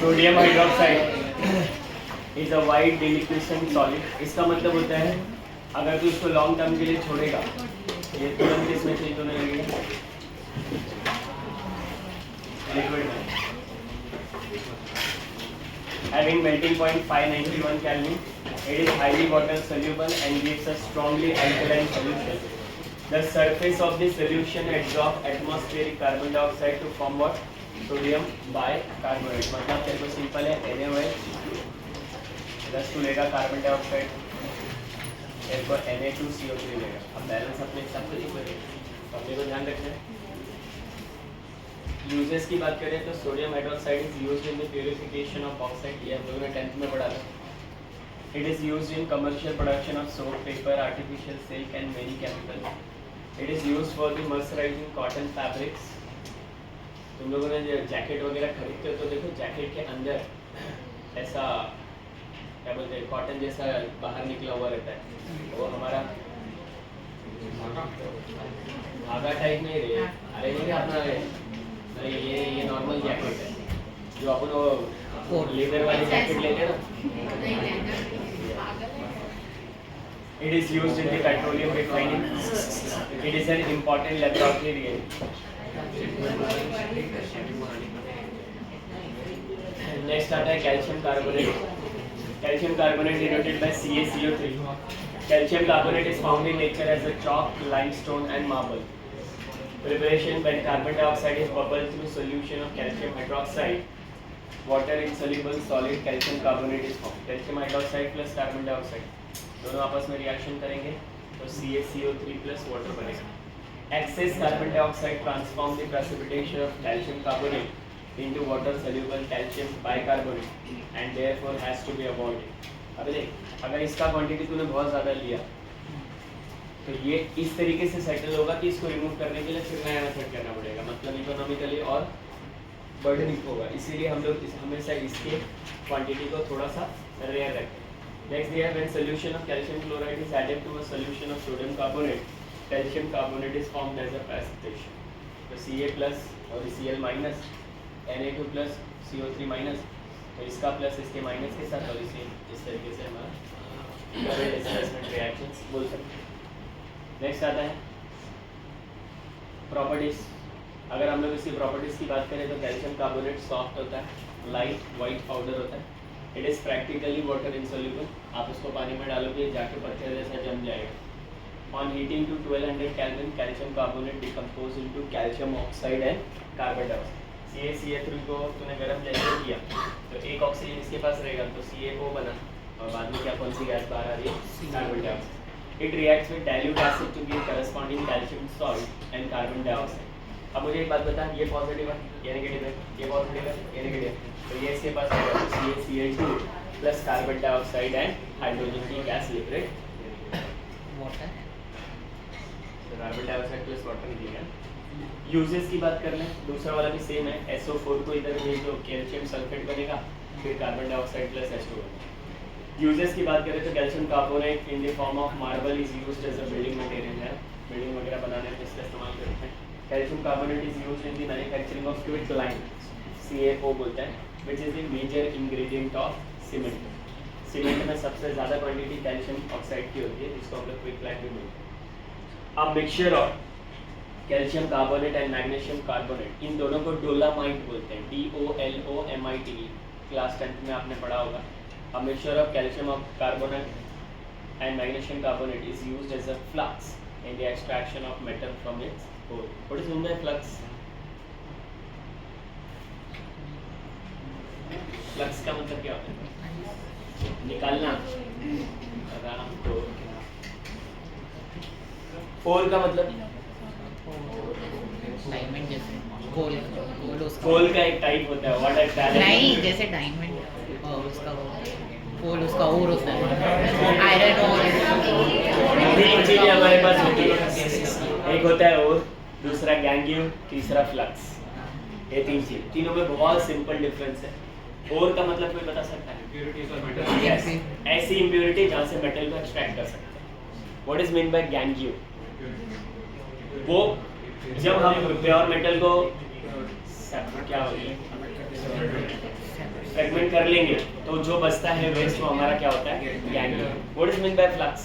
Sodium hydroxide is a white deliquescent solid. इसका मतलब होता है अगर तू इसको लॉन्ग टर्म के लिए छोड़ेगा, ये तुरंत इसमें चेंज होने लगेगा लिक्विड में। Having melting point 591 Kelvin, it is highly water soluble and gives a strongly alkaline solution. The surface of the solution absorbs atmospheric carbon dioxide to form what? Sodium bicarbonate। मतलब तेरे को simple है, NaOH plus तू लेगा carbon dioxide, तेरे को Na2CO3 लेगा। अब बैलेंस अपने हिसाब से लिख लेंगे, अपने को ध्यान रखना है। यूजेस की बात करें तो sodium hydroxide is used in the purification of oxide, ये हम लोगों ने 10th में पढ़ा था। It is used in commercial production of soap, paper, artificial silk and many chemicals. It is used for the mercerising cotton fabrics. तुम लोगों ने जो जैकेट वगैरह खरीदते हो तो देखो जैकेट के अंदर ऐसा क्या बोलते हैं, कॉटन जैसा बाहर निकला हुआ रहता है, वो हमारा धागा टाइप में रहे। अरे ये अपना ये नॉर्मल जैकेट है जो अपन वो लेदर वाली जैकेट लेते हैं ना। It is used in the petroleum refining. It is an important laboratory reagent. Next आता है calcium carbonate. Calcium carbonate denoted by CaCO3। Calcium carbonate is found in nature as a chalk, limestone and marble. Preparation: when carbon dioxide is bubbled through solution of calcium hydroxide, water insoluble solid calcium carbonate is formed. Calcium hydroxide plus carbon dioxide दोनों आपस में reaction करेंगे तो CaCO3 plus water बनेगा। Excess carbon dioxide transform the precipitation of calcium carbonate into water soluble calcium bicarbonate and therefore has to be avoided। अबे देख, अगर इसका क्वांटिटी तूने बहुत ज़्यादा लिया तो ये इस तरीके से सेटल होगा कि इसको रिमूव करने के लिए फिर नया मेथड करना पड़ेगा, मतलब इकोनॉमिकली और बर्डन होगा। इसीलिए हम लोग हमेशा इसके क्वांटिटी को थोड़ा सा रेयर रखें। नेक्स्ट दिया है, when solution of calcium chloride is added to a solution of sodium carbonate, calcium carbonate is formed as a precipitation. तो Ca प्लस और Cl minus, Na2 plus CO3 minus, तो इसका प्लस इसके minus के साथ और इस तरीके से हमारा डिस्प्लेसमेंट रिएक्शंस बोल सकते हैं। नेक्स्ट आता है प्रॉपर्टीज। अगर हम लोग इसकी प्रॉपर्टीज की बात करें तो कैल्शियम कार्बोनेट सॉफ्ट होता है, लाइट वाइट पाउडर होता है। It is practically water insoluble. आप उसको पानी में डालोगे जाके पत्थर जैसा जम जाएगा। On heating to 1200 kelvin calcium carbonate decompose into calcium oxide and carbon dioxide. CaCO3 को तूने गर्म जैसे किया तो एक ऑक्सीजन इसके पास रहेगा तो CaO बना और बाद में क्या कौन सी गैस बाहर आ रही है, carbon dioxide. It reacts with dilute acid to give corresponding calcium salt and carbon dioxide. अब मुझे एक बात बता, ये पॉजिटिव है ये नेगेटिव है, ये पॉजिटिव है ये नेगेटिव है, तो ये इसके पास रहेगा तो CaCl2 plus carbon dioxide and hydrogen की गैस लिक्विड वाटर, तो कार्बन डाइऑक्साइड प्लस वाटर निकलेगा। यूजेस की बात कर लें, दूसरा वाला भी सेम है। SO4 को इधर भेज दो, कैल्शियम सल्फेट बनेगा, फिर कार्बन डाइऑक्साइड प्लस H2 बनेगा। यूजेस की बात करें तो calcium carbonate in the form of marble is used as a building material है, बिल्डिंग वगैरह बनाने में इसका इस्तेमाल करते हैं। Calcium carbonate is used in the manufacturing of quick lime, CaO बोलते हैं, which is the major ingredient of cement. Cement में सबसे ज़्यादा क्वांटिटी कैल्शियम ऑक्साइड की होती है, जिसको हम लोग क्विक लाइम भी बोलते हैं। अब mixture of calcium carbonate and magnesium carbonate, इन दोनों को डोलामाइट बोलते हैं, DOLOMITE, क्लास 10th में आपने पढ़ा होगा। A mixture of calcium carbonate and magnesium carbonate is used as a flux in the extraction of metal from its ore. What is meant by flux? Flux का मतलब क्या होता है? निकालना। ore का मतलब डायमंड जैसे गोल गोल का एक टाइप होता है, व्हाट इज दैट? नहीं, जैसे डायमंड उसका गोल उसका और होता है, आयरन और। तीन चीजें हमारे पास होती है, एक होता है और, दूसरा गैंगियो, तीसरा फ्लक्स। ये तीन चीज, तीनों में बहुत सिंपल डिफरेंस है। और का मतलब कोई बता सकता है? इम्प्योरिटीज और मेटल। यस, ऐसी इम्प्योरिटी जहाँ से मेटल को एक्सट्रैक्ट कर सकते हैं। What is mean by gangue? वो जब हम प्योर मेटल को क्या होगी फ्रेगमेंट कर लेंगे तो जो बचता है वेस्ट वो हमारा क्या होता है, ganglion. What is mean bye flux?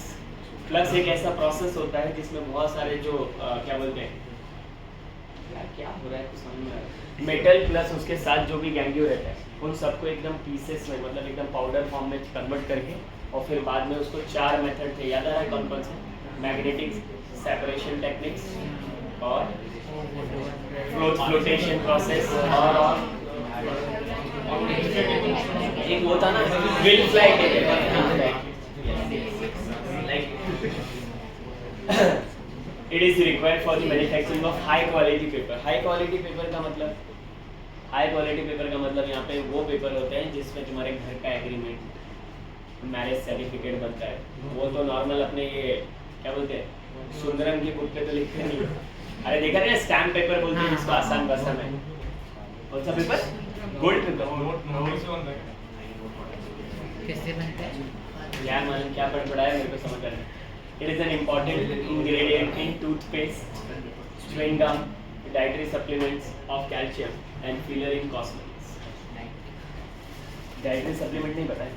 Flux एक ऐसा प्रोसेस होता है जिसमें बहुत सारे जो क्या बोलते हैं, क्या हो रहा है कुछ समझ में आ रहा है, मेटल प्लस उसके साथ जो भी गैंग्लियो रहता है उन सबको एकदम पीसेस में, मतलब एकदम पाउडर फॉर्म में कन्वर्ट करके और फिर बाद में उसको 4 मेथड थे, याद आ रहा है कौन कौन से? मैग्नेटिक सेपरेशन टेक्निक्स और फ्लोटेशन प्रोसेस और एक वो था ना will fly It is required for the manufacturing of high quality paper. High quality paper का मतलब, हाई क्वालिटी पेपर का मतलब यहाँ पे वो पेपर होते हैं जिसमें तुम्हारे घर का एग्रीमेंट, मैरिज सर्टिफिकेट बनता है। वो तो नॉर्मल अपने ये क्या बोलते हैं सुंदरम की बुक पे तो लिखते नहीं। अरे देखा ना स्टैम्प पेपर बोलते हैं जिसको आसान भाषा में, कौन सा पेपर? Gold paper. किससे बनता है? क्या मालूम क्या पढ़ाया मेरे को समझ आ रहा है। It is an important ingredient in toothpaste, chewing gum, dietary supplements of calcium and filler in cosmetics. Dietary supplement नहीं पता है?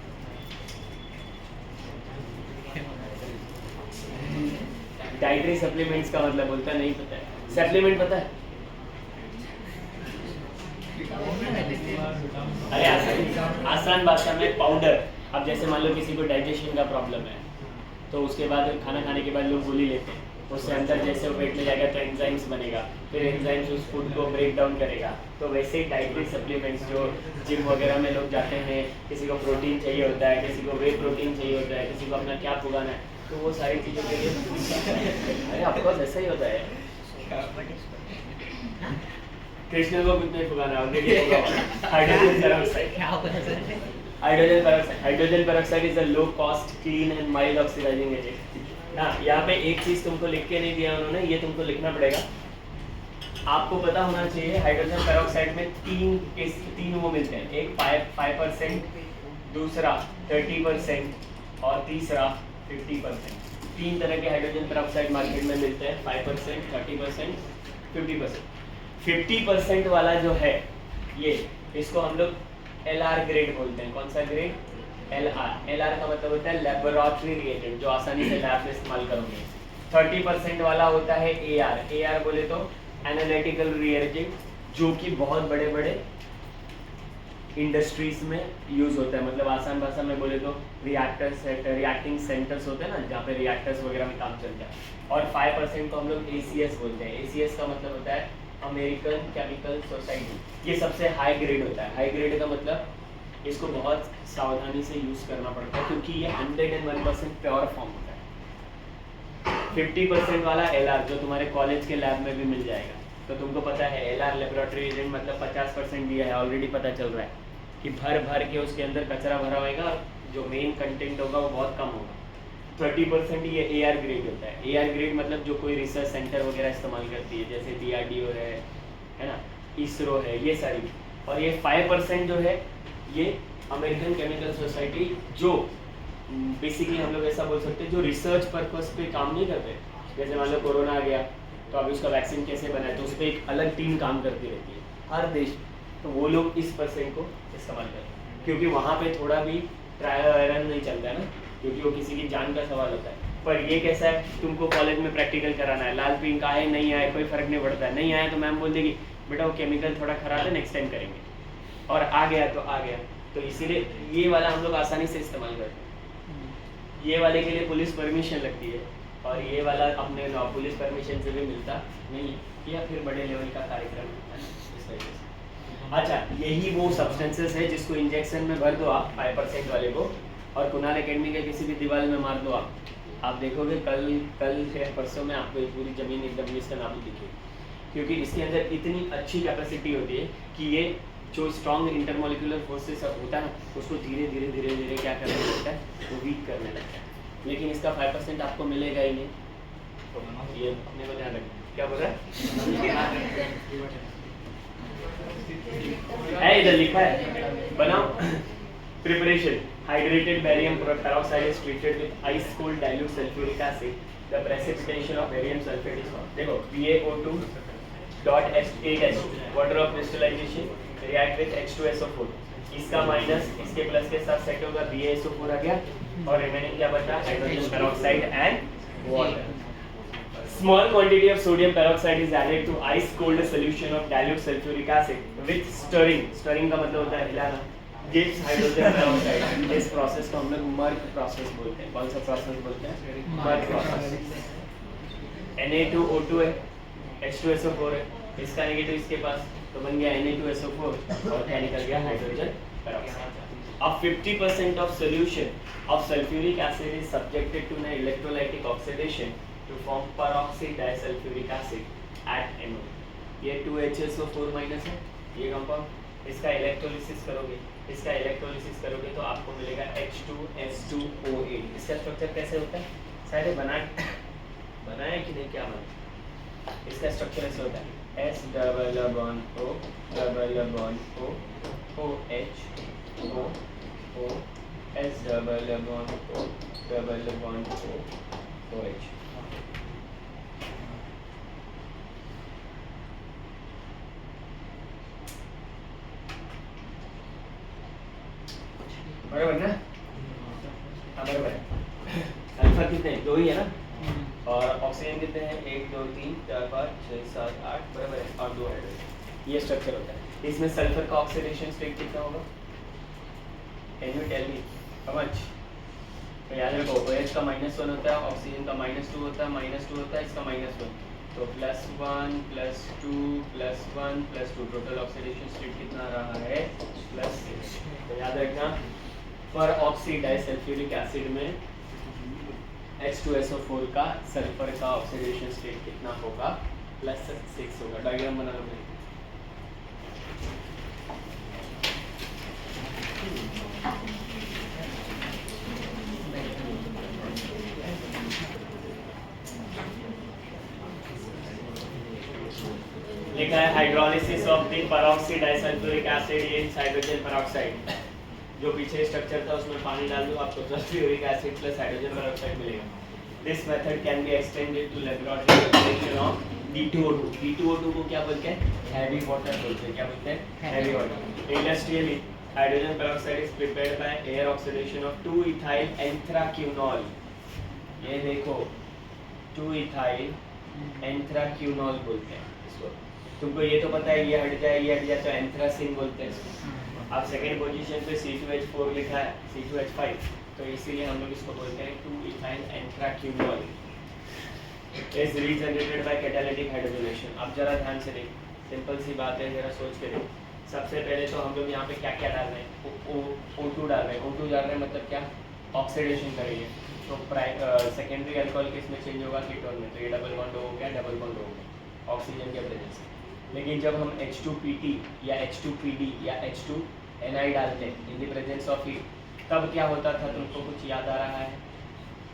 Dietary supplements का मतलब बोलता नहीं पता है। Supplement पता है? अरे आसान भाषा में पाउडर। अब जैसे मान लो किसी को डाइजेशन का प्रॉब्लम है तो उसके बाद खाना खाने के बाद लोग गोली लेते हैं, उससे अंदर जैसे वो पेट में जाएगा तो एंजाइम्स बनेगा, फिर एंजाइम्स उस फूड को ब्रेक डाउन करेगा। तो वैसे ही डाइटरी सप्लीमेंट्स जो जिम वगैरह में लोग जाते हैं, किसी को प्रोटीन चाहिए होता है, किसी को वे प्रोटीन चाहिए होता है, किसी को अपना क्या पुगाना है, तो वो सारी चीज़ों के लिए अरे ऑफकोर्स ऐसा ही होता है। कृष्ण को कितने पुगाना है? Hydrogen peroxide. Hydrogen peroxide is a low cost clean and mild oxidising agent. हाँ, यहाँ पे एक चीज तुमको लिख के नहीं दिया उन्होंने, ये तुमको लिखना पड़ेगा। आपको पता होना चाहिए हाइड्रोजन पेरोक्साइड में तीन वो मिलते हैं, एक 5%, दूसरा 30% और तीसरा 50%। 3 तरह के हाइड्रोजन पेरोक्साइड मार्केट में मिलते हैं, 5%, 30%, 50%। 50% वाला जो है ये, इसको हम लोग LR ग्रेड बोलते हैं। कौन सा ग्रेड? LR। LR का मतलब होता है लेबोरेटरी रिएजेंट, जो आसानी से लैब में इस्तेमाल करोगे। 30% वाला होता है AR। AR बोले तो एनालिटिकल रिएजेंट, जो कि बहुत बड़े बड़े इंडस्ट्रीज में यूज होता है। मतलब आसान भाषा में बोले तो रिएक्टिंग सेंटर्स होते हैं ना, जहाँ पे रिएक्टर्स वगैरह में काम चलता है। और 5% को हम लोग ACS बोलते हैं। ACS का मतलब होता है अमेरिकन केमिकल सोसाइटी। ये सबसे हाई ग्रेड होता है। हाई ग्रेड का मतलब इसको बहुत सावधानी से यूज करना पड़ता है क्योंकि ये 101% प्योर फॉर्म होता है। 50% वाला LR जो तुम्हारे कॉलेज के लैब में भी मिल जाएगा। तो तुमको पता है LR लेबोरेटरी एजेंट मतलब 50% दिया है, ऑलरेडी पता चल रहा है कि भर भर के उसके अंदर कचरा भरा होगा और जो मेन कंटेंट होगा वो बहुत कम होगा। 30% ये AR ग्रेड होता है। AR ग्रेड मतलब जो कोई रिसर्च सेंटर वगैरह इस्तेमाल करती है, जैसे DRDO है ना, ISRO है, ये सारी। और ये 5% जो है ये अमेरिकन केमिकल सोसाइटी, जो बेसिकली हम लोग ऐसा बोल सकते हैं जो रिसर्च पर्पस पे काम नहीं करते। जैसे मान लो कोरोना आ गया तो अभी उसका वैक्सीन कैसे बना है, तो उस पर एक अलग टीम काम करती रहती है हर देश। तो वो लोग इस % को इस्तेमाल करते हैं क्योंकि वहाँ पे थोड़ा भी ट्रायल वायरल नहीं चलता है ना, क्योंकि वो किसी की जान का सवाल होता है। पर ये कैसा है, तुमको कॉलेज में प्रैक्टिकल कराना है, लाल पिंक आए नहीं आए कोई फर्क नहीं पड़ता है। नहीं आया तो मैम बोल देगी बेटा वो केमिकल थोड़ा खराब है, नेक्स्ट टाइम करेंगे, और आ गया तो आ गया। तो इसीलिए ये वाला हम लोग आसानी से इस्तेमाल करते हैं। ये वाले के लिए पुलिस परमिशन लगती है और ये वाला अपने पुलिस परमिशन से भी मिलता नहीं, या फिर बड़े लेवल का कार्यक्रम होता है इस तरीके से। अच्छा, यही वो सब्सटेंसेस है जिसको इंजेक्शन में भर दो आप 5% वाले को, और कुणाल एकेडमी के किसी भी दीवार में मार दो आप देखोगे कल या परसों में आपको एक पूरी ज़मीन एकदम इसका नाम दिखेगी, क्योंकि इसके अंदर इतनी अच्छी कैपेसिटी होती है कि ये जो स्ट्रॉन्ग इंटरमोलिकुलर फोर्सेस होता है ना, उसको धीरे धीरे क्या करने लगता है, वो वीक करने लगता है। लेकिन इसका 5% आपको मिलेगा ही नहीं, तो ये अपने को ध्यान रखना। क्या बोल रहा है इधर लिखा है, बनाओ। Preparation: hydrated barium peroxide is treated with ice cold dilute sulphuric acid, the precipitation of barium sulphate is formed. देखो BaO2 .8H2 water of crystallisation react with H2SO4, इसका माइनस इसके प्लस के साथ सेट होगा, BaSO4 आ गया और remaining क्या बचा, hydrogen peroxide and water. Small quantity of sodium peroxide is added to ice cold solution of dilute sulfuric acid with stirring. Stirring का मतलब होता है हिलाना. Gives hydrogen peroxide. इस प्रोसेस को हम लोग मर्क प्रोसेस बोलते हैं. कौन सा प्रोसेस बोलते हैं? Merc process. Na2O2 है, H2SO4 है. इसका नेगेटिव इसके पास तो बन गया Na2SO4 और क्या निकल गया, हाइड्रोजन पेरोक्साइड. अब 50% of solution of sulfuric acid is subjected to an electrolytic oxidation to form peroxide disulfuric acid at NO. ये 2HSO4 माइनस है ये कंपाउंड. इसका इलेक्ट्रोलिसिस करोगे तो आपको मिलेगा H2S2O8. इसका स्ट्रक्चर कैसे होता है, शायद बनाया कि नहीं, क्या बना, इसका स्ट्रक्चर ऐसे होता है S double bond O double bond O OH O O S double bond O double bond O OH. बराबर ना? हाँ बराबर. अल्फा कितने, 2 ही है ना, और ऑक्सीजन कितने हैं, 1 2 3 4 5 6 7 8 बराबर है, और 2 हाइड्रोजन. ये स्ट्रक्चर होता है. इसमें सल्फर का ऑक्सीडेशन स्टेट कितना होगा, can you tell me how much? तो याद रखो OH का -1 होता है, ऑक्सीजन का -2 होता है, -2 होता है, इसका -1, तो +1 +2 +1 +2 टोटल ऑक्सीडेशन स्टेट कितना रहा है, +6. तो याद रखना पर ऑक्सीड डाइसल्फ्यूरिक एसिड में H2SO4 का सल्फर का ऑक्सीडेशन स्टेट कितना होगा, +6 होगा. डायग्राम बना लो. लिखा है hydrolysis of the peroxy disulphuric acid in hydrogen peroxide. जो पीछे स्ट्रक्चर था उसमें पानी डाल दो, आपको sulphuric acid plus hydrogen peroxide मिलेगा. This method can be extended to laboratory preparation of D2O2. D2O2 को क्या बोलते हैं, हैवी वाटर बोलते हैं. क्या बोलते हैं, heavy water. Industrially hydrogen peroxide is prepared by air oxidation of 2-ethyl anthraquinol. ये देखो 2-ethyl एंथ्राक्यूनॉल बोलते हैं इसको. तुमको ये तो पता है, ये हट जाए तो एंथ्रासिन बोलते हैं इसको. अब सेकेंड पोजीशन पे C2H4 लिखा है, C2H5, तो इसीलिए हम लोग इसको बोलते हैं 2-ethyl anthraquinol. Is regenerated by catalytic hydrogenation. अब जरा ध्यान से देख, सिंपल सी बात है, जरा सोच के देख. सबसे पहले तो हम लोग यहाँ पे क्या क्या डाल रहे हैं, O2 डाल रहे हैं. O2 डाल रहे हैं मतलब क्या, ऑक्सीडेशन करेंगे. तो सेकेंडरी अल्कोहल किसमें चेंज होगा, कीटोन में. तो ये डबल बॉन्ड हो गया, डबल बॉन्ड हो गया ऑक्सीजन के प्रेजेंस से. लेकिन जब हम H2PT या H2PD या H2Ni डालते हैं in the presence of heat, तब क्या होता था, तुमको कुछ याद आ रहा है,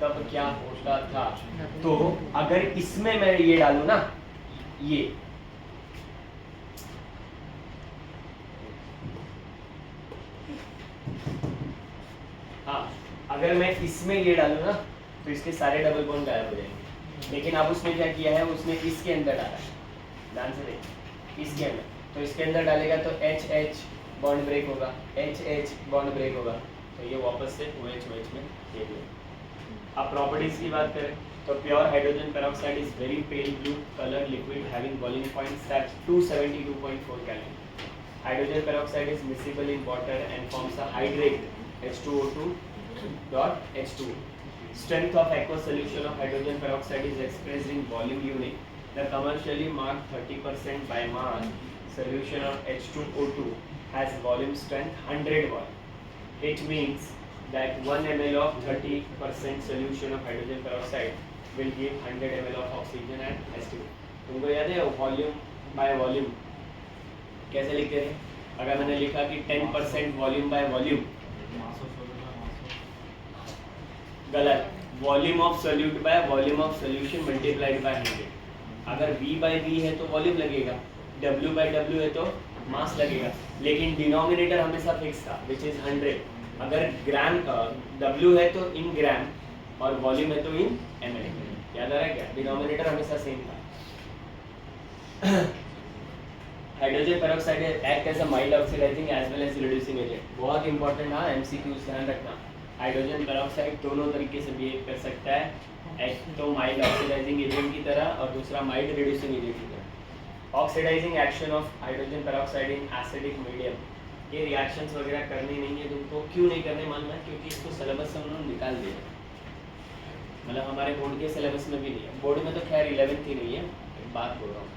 तब क्या होता था? तो अगर इसमें मैं ये डालूं ना, ये हाँ, अगर मैं इसमें ये डालूं ना तो इसके सारे डबल बॉन्ड गायब हो जाएंगे. लेकिन अब उसने क्या किया है, उसने इसके अंदर डाला है. ध्यान से देख, इसके अंदर, तो इसके अंदर डालेगा तो HH बॉन्ड ब्रेक होगा, HH बॉन्ड ब्रेक होगा, तो ये वापस से OH में ये भी. अब प्रॉपर्टीज की बात करें तो pure hydrogen peroxide is very pale blue colour liquid having boiling point at 272.4 kelvin. Hydrogen peroxide is miscible in water and forms a hydrate H2O2.H2. Strength of aqueous solution of hydrogen peroxide is expressed in volume unit. The commercially marked 30% by mass solution of H2O2 has volume strength 100 mol. It means that 1 ml of 30% solution of hydrogen peroxide will give 100 ml of oxygen and H2O. तुमको याद है volume by volume कैसे लिखते थे? अगर मैंने लिखा कि 10% वॉल्यूम बाय वॉल्यूम, गलत. Volume of solute by volume of solution multiplied by 100. अगर V बाय V है तो वॉल्यूम लगेगा, W बाय W है तो मास लगेगा, लेकिन डिनोमिनेटर हमेशा फिक्स था विच इज 100. अगर ग्राम W है तो इन ग्राम और वॉल्यूम है तो इन ml. याद आ रहा है क्या? डिनोमिनेटर हमेशा सेम था. Hydrogen peroxide act as a mild oxidising as well as reducing agent. बहुत इंपॉर्टेंट, हाँ एमसीक्यूज ध्यान रखना। हाइड्रोजन पेरोक्साइड दोनों तरीके से बिहेव कर सकता है, एक तो माइल्ड ऑक्सीडाइजिंग एजेंट की तरह और दूसरा माइल्ड रिड्यूसिंग एजेंट की तरह। Oxidising action of hydrogen peroxide in acidic medium, ये रिएक्शंस वगैरह करनी नहीं है तुमको। क्यों नहीं करने मालूम है? क्योंकि इसको सिलेबस से उन्होंने निकाल दिया, मतलब हमारे बोर्ड के सिलेबस में भी नहीं है। बोर्ड में तो खैर 11th ही नहीं है, एक बात बोल रहा हूँ।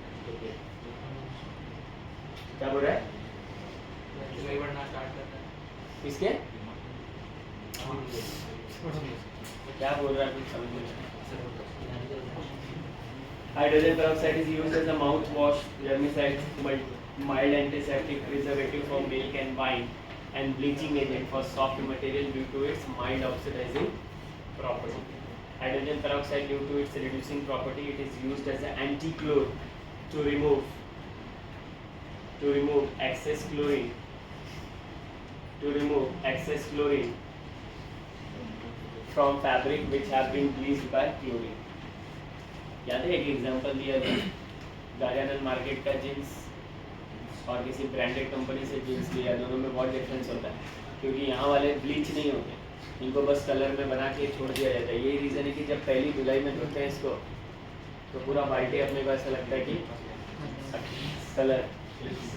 क्या बोल रहा है? किसके क्या बोल रहा है कुछ समझ नहीं। Hydrogen peroxide is used as a mouth wash, germicide, mild antiseptic, preservative for milk and wine, and bleaching agent for soft material due to its mild oxidizing property. Hydrogen peroxide, due to its reducing property, it is used as an anti-chlor to remove excess chlorine from fabric which have been bleached by chlorine. याद है एक example दिया था, garden market का jeans और किसी branded company से jeans लिया, दोनों में बहुत डिफरेंस होता है, क्योंकि यहाँ वाले ब्लीच नहीं होते, इनको बस कलर में बना के छोड़ दिया जाता है। यही रीज़न है कि जब पहली धुलाई में धोते हैं इसको तो पूरा बाल्टी अपने को ऐसा लगता है कि colour.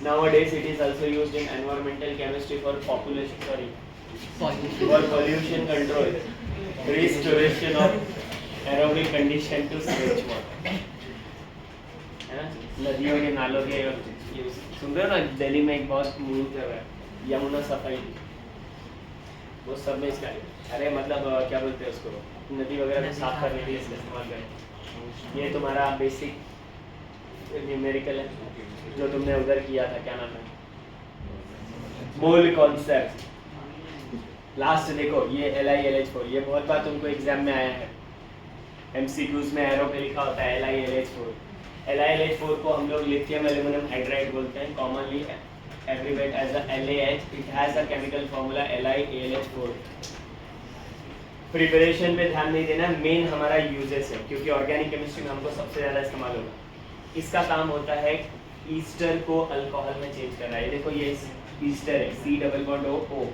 Nowadays it is also used in environmental chemistry for pollution control, restoration of aerobic condition to sewage water, है ना? नदियों के नालों के, ये सुन रहे हो ना, दिल्ली में एक बहुत मुहिम चल रहा है यमुना सफाई, वो सब में इसका, अरे मतलब क्या बोलते हैं उसको, नदी वगैरह को साफ करने के लिए इसका इस्तेमाल करें। ये तुम्हारा बेसिक न्यूमेरिकल है जो तुमने उधर किया था, क्या नाम है, मोल कॉन्सेप्ट। लास्ट देखो ये LiLH4, ये बहुत बार तुमको एग्जाम में आया है, MCQs में एरो पे लिखा होता है LiLH4। LiLH4 को हम लोग लिथियम एल्यूमिनियम हाइड्राइड बोलते हैं, commonly abbreviated as a LAH. It has a chemical formula LiAlH4। Preparation पे ध्यान नहीं देना, मेन हमारा यूजेस है, क्योंकि ऑर्गेनिक केमिस्ट्री में हमको सबसे ज़्यादा इस्तेमाल होगा। इसका काम होता है ईस्टर को अल्कोहल में चेंज करना है। देखो ये ईस्टर है, C डबल बॉन्ड O,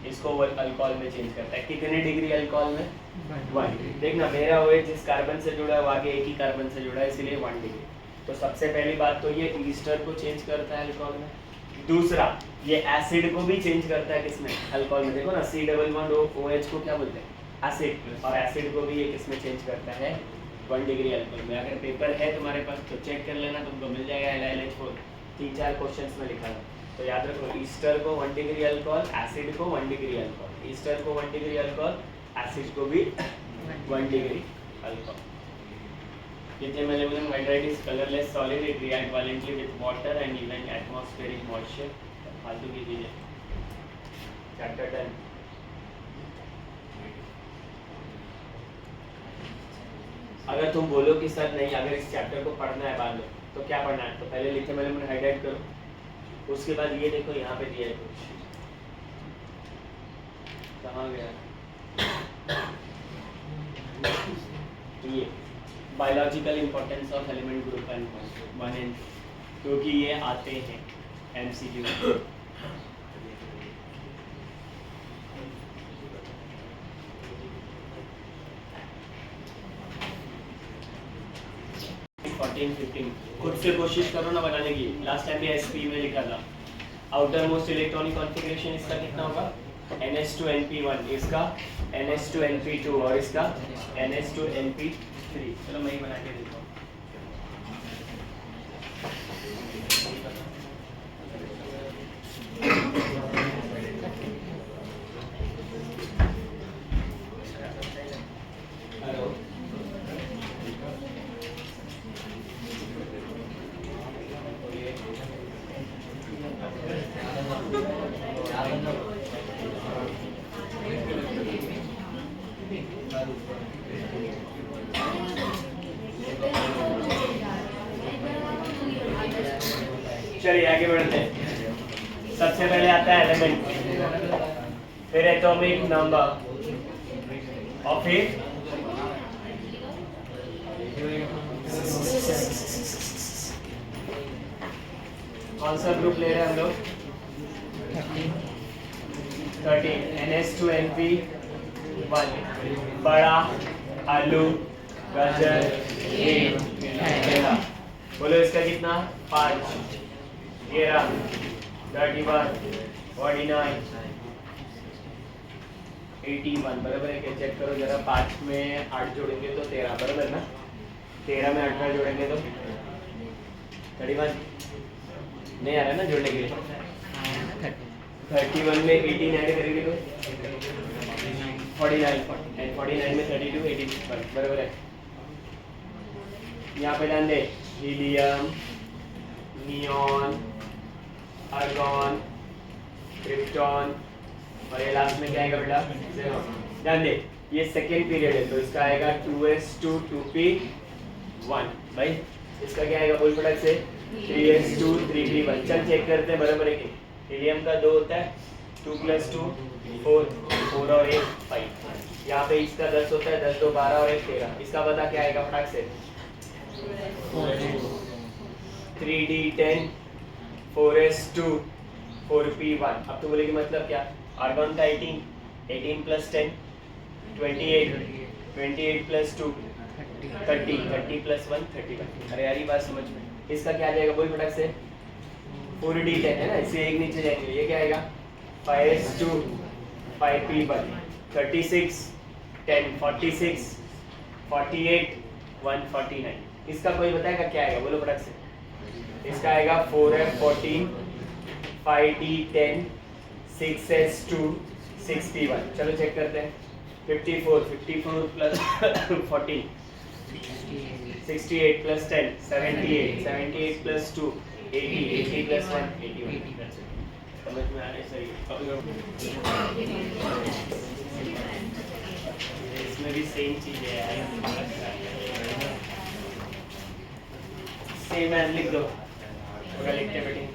इसको वो अल्कोहल में चेंज करता है। कितने डिग्री अल्कोहल में? 1। देखना मेरा OH जिस कार्बन से जुड़ा है वो आगे एक ही कार्बन से जुड़ा है, इसलिए 1 डिग्री। तो सबसे पहली बात तो ये ईस्टर को चेंज करता है अल्कोहल में। दूसरा ये एसिड को भी चेंज करता है, किसमें? अल्कोहल में। देखो ना C डबल बॉन्ड OH को क्या बोलते हैं? एसिड। और एसिड को भी ये किसमें चेंज करता है? 1 डिग्री अल्कोहल में। अगर पेपर है तुम्हारे पास तो चेक कर लेना, तुमको मिल जाएगा LiLH4, 3-4 क्वेश्चंस में लिखा है। तो याद रखो, ईस्टर को 1 डिग्री अल्कोहल, एसिड को 1 डिग्री अल्कोहल, ईस्टर को 1 डिग्री अल्कोहल, एसिड को भी 1 degree alcohol. Lithium aluminum hydride is colorless solid. It react violently with water and even atmospheric moisture. फालतू की चीजें। Chapter 10. अगर तुम बोलो कि सर नहीं, अगर इस चैप्टर को पढ़ना है बाद में, तो क्या पढ़ना है? तो पहले लिथियम एल्यूमिनियम हाइड्राइड करो, उसके बाद ये देखो यहाँ पे दिया है कुछ, कहाँ गया ये biological importance of element group and 1 and, क्योंकि ये आते हैं MCQ। खुद से कोशिश करो ना बनाने की। लास्ट टाइम भी SP में लिखा था। आउटर मोस्ट इलेक्ट्रॉनिक कॉन्फ़िगरेशन इसका कितना होगा? NH2NP1, इसका NH2NP2 और इसका NH2NP3। चलो मैं ही बना के देता हूँ। चलिए आगे बढ़ते हैं। सबसे पहले आता है एलिमेंट, फिर एटॉमिक नंबर और फिर कौन सा ग्रुप ले रहे हैं हम लोग? 13 NH2NP1 बड़ा आलू गाजर केला। बोलो इसका कितना? 5 13 31 49 81 बराबर है क्या? चेक करो जरा, 5 में 8 जोड़ेंगे तो 13 बराबर ना? 13 में 8 जोड़ेंगे तो 31 नहीं आ रहा है ना जोड़ने के लिए। 31 में 18 ऐड करेंगे तो 49 एंड 49 में 32 81 बराबर है। यहाँ पे ध्यान दे, हीलियम, नियॉन, आर्गॉन, क्रिप्टॉन और ये लास्ट में क्या आएगा बेटा? ध्यान दे, ये सेकेंड पीरियड है तो इसका आएगा 2s2 2p1 भाई। इसका क्या आएगा बोल फटाक से? 3s2 3p1। चल चेक करते हैं बराबर है कि हीलियम का 2 होता है, 2 + 2 4 4 और 1 5। यहाँ पे इसका 10 होता है, 10 2 12 और 1 13। इसका पता क्या आएगा फटाक से? 3d10 4s2 4p1। अब तो बोलेगी मतलब क्या? आर्गॉन का 18 18 + 10 28 28 + 2 30 30 + 1 31। अरे यार ये बात समझ में। इसका क्या आ जाएगा बोल फटाक से? 4d10 है ना, इससे एक नीचे जाएंगे, ये क्या आएगा? 5s2 5p1 36 10 46 48 149। इसका कोई बताएगा क्या आएगा बोलो फटाक से? इसका आएगा 4f14 5d10 6s2 6p1। चलो चेक करते हैं। 54 54 + 14 68 + 10 78 78 + 2 80 80 + 1 81। समझ में आ रहा है? सही। इसमें भी सेम चीज है, सेम है, लिख दो पूरा लिखते बैठे।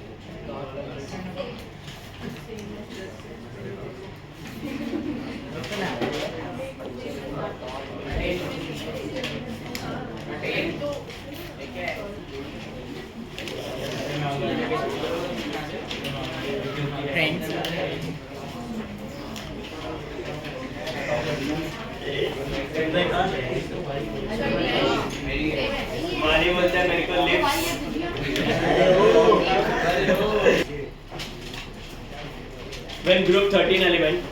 फ्रेंड्स माली बोलता है मेरे को lips. When group 13 element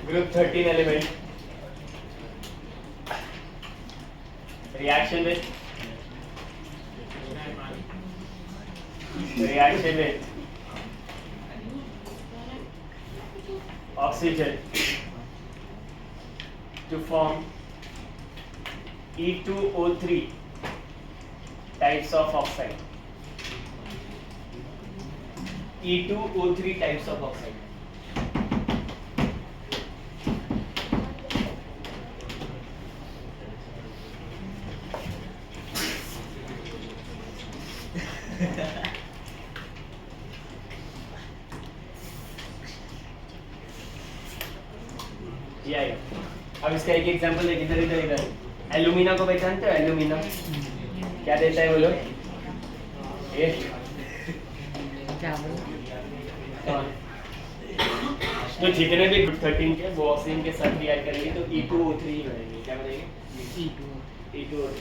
group 13 element reaction with oxygen to form E2O3 types of oxide. E2O3 types of oxide. ये आएगा। अब इसका एक एग्जांपल देखिए, इधर इधर इधर। एल्यूमिना को पहचानते हो? एल्यूमिना क्या देता है बोलो? ये क्या बोलो? तो जितने भी ग्रुप 13 के वो ऑक्सीजन के साथ रिएक्ट करेंगे तो E2O3 ही बनेंगे। क्या बनेंगे? E2O3।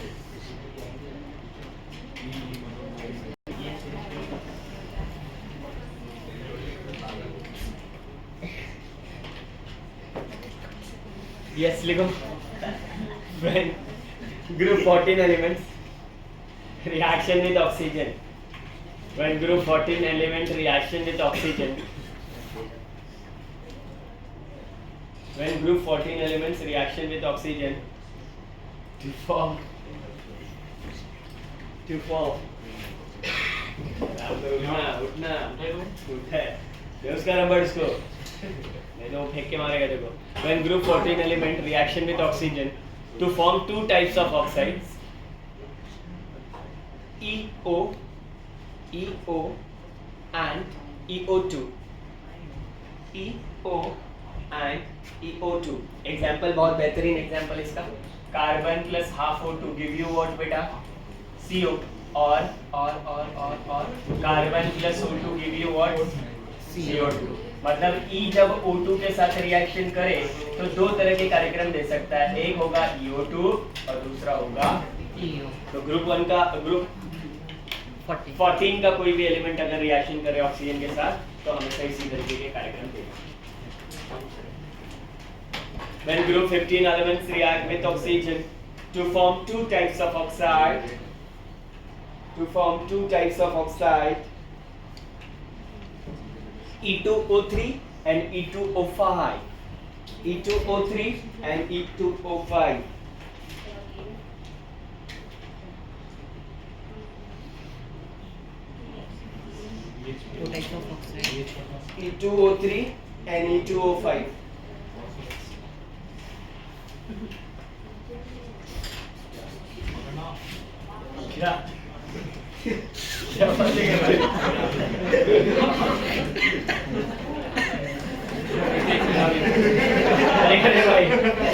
Yes, लिखो। When group 14 elements reaction with oxygen. When group 14 element reaction with oxygen. When group 14 elements reaction with oxygen to form उठना उठा है उसका रबड़ इसको नहीं तो फेंक के मारेगा देखो। When group 14 element reaction with oxygen to form two types of oxides EO and EO2 EO and EO2। Example बहुत बेहतरीन एग्जाम्पल इसका carbon plus half O2 give you what बेटा CO और carbon plus O2 give you what CO2। मतलब E जब O2 के साथ reaction करे तो दो तरह के कार्यक्रम दे सकता है, एक होगा EO2 और दूसरा होगा EO तो ग्रुप 1 का ग्रुप 14 का कोई भी एलिमेंट अगर रिएक्शन करे ऑक्सीजन के साथ तो हमेशा इसी तरीके के कार्यक्रम देगा। When group 15 elements react with oxygen to form two types of oxide, E2O3 and E2O5. E2O3 and E2O5. two types of oxide. E2O3 and E2O5. क्या क्या बोलेंगे भाई? अरे भाई